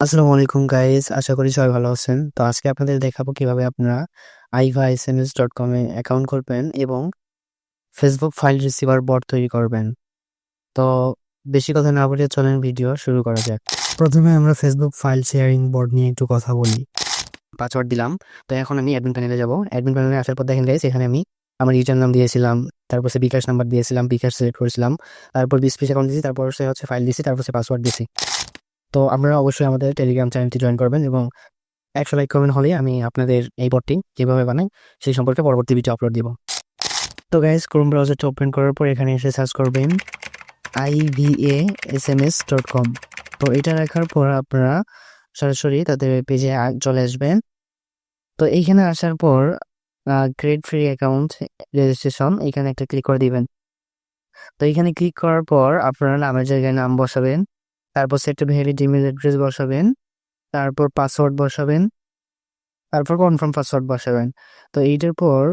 আসসালামু আলাইকুম গাইস, আশা করি সবাই ভালো আছেন। তো আজকে আপনাদের দেখাবো কিভাবে আপনারা iva.sms.com এ অ্যাকাউন্ট করবেন এবং ফেসবুক ফাইল রিসিভার বট তৈরি করবেন। তো বেশি কথা না বলে চলেন ভিডিও শুরু করা যাক। প্রথমে আমরা ফেসবুক ফাইল শেয়ারিং বট নিয়ে একটু কথা বলি। পাসওয়ার্ড দিলাম। তো এখন আমি অ্যাডমিন প্যানেলে যাব। অ্যাডমিন প্যানেলে আসার পর দেখেন গাইস, এখানে আমি আমার ইউজার নাম দিয়েছিলাম, তারপর বিকাশ নাম্বার দিয়েছিলাম, বিকাশ সিলেক্ট করেছিলাম, তারপর বিসপিস অ্যাকাউন্ট দিয়েছি, তারপর হচ্ছে ফাইল দিয়েছি, তারপর পাসওয়ার্ড দিয়েছি। তো আপনারা অবশ্যই আমাদের টেলিগ্রাম চ্যানেলটি জয়েন করবেন এবং 100 লাইক কমেন্ট হলেই আমি আপনাদের এই বটটি কিভাবে বানাই সেই সম্পর্কে পরবর্তী ভিডিও আপলোড দিব। তো গাইজ, ক্রোম ব্রাউজারটা ওপেন করার পর এখানে এসে সার্চ করবেন iva.sms.com। তো এটা রাখার পর আপনারা সরাসরি তাদের পেজে চলে আসবেন। তো এইখানে আসার পর ক্রিয়েট ফ্রি অ্যাকাউন্ট রেজিস্ট্রেশন এখানে একটা ক্লিক করে দিবেন। তো এখানে ক্লিক করার পর আপনারা নামের জায়গায় নাম বসাবেন, তারপর সেট ভ্যালিড ইমেল অ্যাড্রেস বসাবেন, তারপর পাসওয়ার্ড বসাবেন, তারপর কনফার্ম পাসওয়ার্ড বসাবেন। তো এইটার পর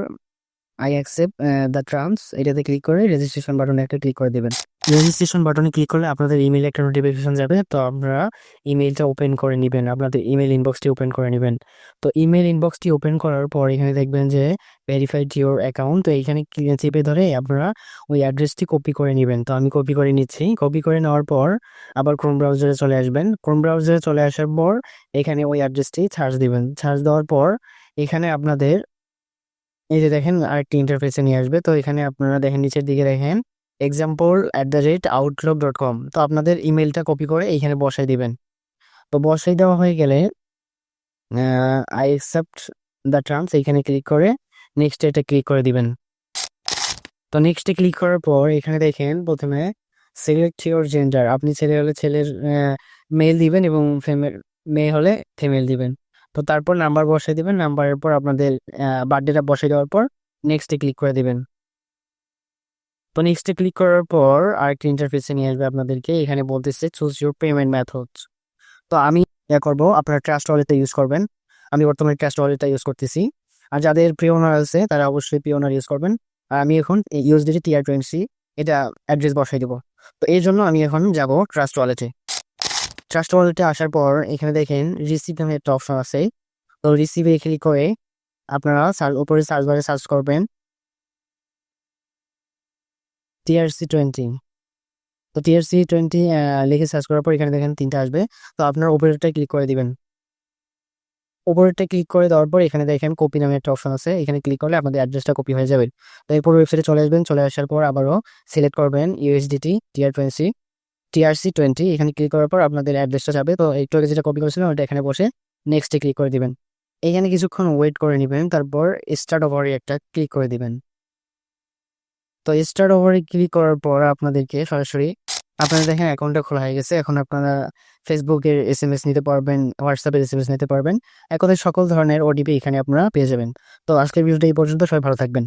আই অ্যাকসেপ্ট দ্য টার্মস এটাতে ক্লিক করে রেজিস্ট্রেশন বাটনে একটা ক্লিক করে দেবেন। রেজিস্ট্রেশন বাটনে ক্লিক করলে আপনাদের ইমেইলে একটা নোটিফিকেশন যাবে। তো আপনারা ইমেইলটা ওপেন করে নেবেন, আপনাদের ইমেইল ইনবক্সটি ওপেন করে নেবেন। তো ইমেইল ইনবক্সটি ওপেন করার পর এখানে দেখবেন যে ভেরিফাইড ইউর অ্যাকাউন্ট। তো এইখানে চেপে ধরে আপনারা ওই অ্যাড্রেসটি কপি করে নেবেন। তো আমি কপি করে নিচ্ছি। কপি করে নেওয়ার পর আবার ক্রোম ব্রাউজারে চলে আসবেন। ক্রোম ব্রাউজারে চলে আসার পর এখানে ওই অ্যাড্রেসটি সার্চ দিবেন। সার্চ দেওয়ার পর এখানে আপনাদের এই যে দেখেন আরেকটি ইন্টারফেসে নিয়ে আসবে। তো এখানে আপনারা দেখেন নিচের দিকে দেখেন example@outlook.com। তো আপনাদের ইমেলটা কপি করে এইখানে বসাই দিবেন। তো বসাই দেওয়া হয়ে গেলে আই অ্যাকসেপ্ট দ্য টার্মস এইখানে ক্লিক করে নেক্সট এটা ক্লিক করে দিবেন। তো নেক্সটে ক্লিক করার পর এখানে দেখেন প্রথমে সিলেক্ট ইউর জেন্ডার, আপনি ছেলে হলে ছেলের মেল দিবেন এবং মেয়ে হলে ফিমেল দিবেন। তো তারপর নাম্বার বসাই দিবেন। নাম্বারের পর আপনাদের বার্থডেটা বসাই দেওয়ার পর নেক্সটে ক্লিক করে দিবেন। তো নেক্সটে ক্লিক করার পর আরেকটা ইন্টারফেসে নিয়ে আসবে আপনাদেরকে। এখানে বলতেছে চুজ ইউর পেমেন্ট মেথড। তো আমি করবো আপনারা ট্রাস্ট ওয়ালেটটা ইউজ করবেন। আমি বর্তমানে ট্রাস্ট ওয়ালেটটা ইউজ করতেছি। আর যাদের পিওনার আছে তারা অবশ্যই পিওনার ইউজ করবেন। আর আমি এখন ইউএসডিটি TR20 এটা অ্যাড্রেস বসাই দেবো। তো এই জন্য আমি এখন যাব ট্রাস্ট ওয়ালেটে। ট্রাস্ট ওয়ালেটে আসার পর এখানে দেখেন রিসিভ নামে একটা অপশন আছে। তো রিসিভে ক্লিক করে আপনারা উপরে সার্চ বারে সার্চ করবেন TRC20। তো TRC20 লিখে সার্চ করার পর এখানে দেখেন 3টা আসবে। তো আপনার উপরেরটা ক্লিক করে দিবেন। উপরেরটা ক্লিক করে দেওয়ার পর এখানে দেখেন কপি নামে একটা অপশন আছে। এখানে ক্লিক করলে আপনাদের অ্যাড্রেসটা কপি হয়ে যাবে। তো এরপর ওয়েবসাইটে চলে আসবেন। চলে আসার পর আবারও সিলেক্ট করবেন ইউএসডিটি TRC20। এখানে ক্লিক করার পর আপনাদের অ্যাড্রেসটা যাবে। তো একটু আগে যেটা কপি করেছিলাম ওটা এখানে বসে নেক্সটে ক্লিক করে দিবেন। এখানে কিছুক্ষণ ওয়েট করে নেবেন। তারপর স্টার্ট ওভারে একটা ক্লিক করে দিবেন। তো স্টার্ট ওভারে ক্লিক করার পর আপনাদেরকে সরাসরি আপনারা দেখেন অ্যাকাউন্টটা খোলা হয়ে গেছে। এখন আপনারা ফেসবুকের SMS নিতে পারবেন, হোয়াটসঅ্যাপের SMS নিতে পারবেন। এক কথায় সকল ধরনের ওটিপি এখানে আপনারা পেয়ে যাবেন। তো আজকের ভিডিওটা এই পর্যন্ত। সবাই ভালো থাকবেন।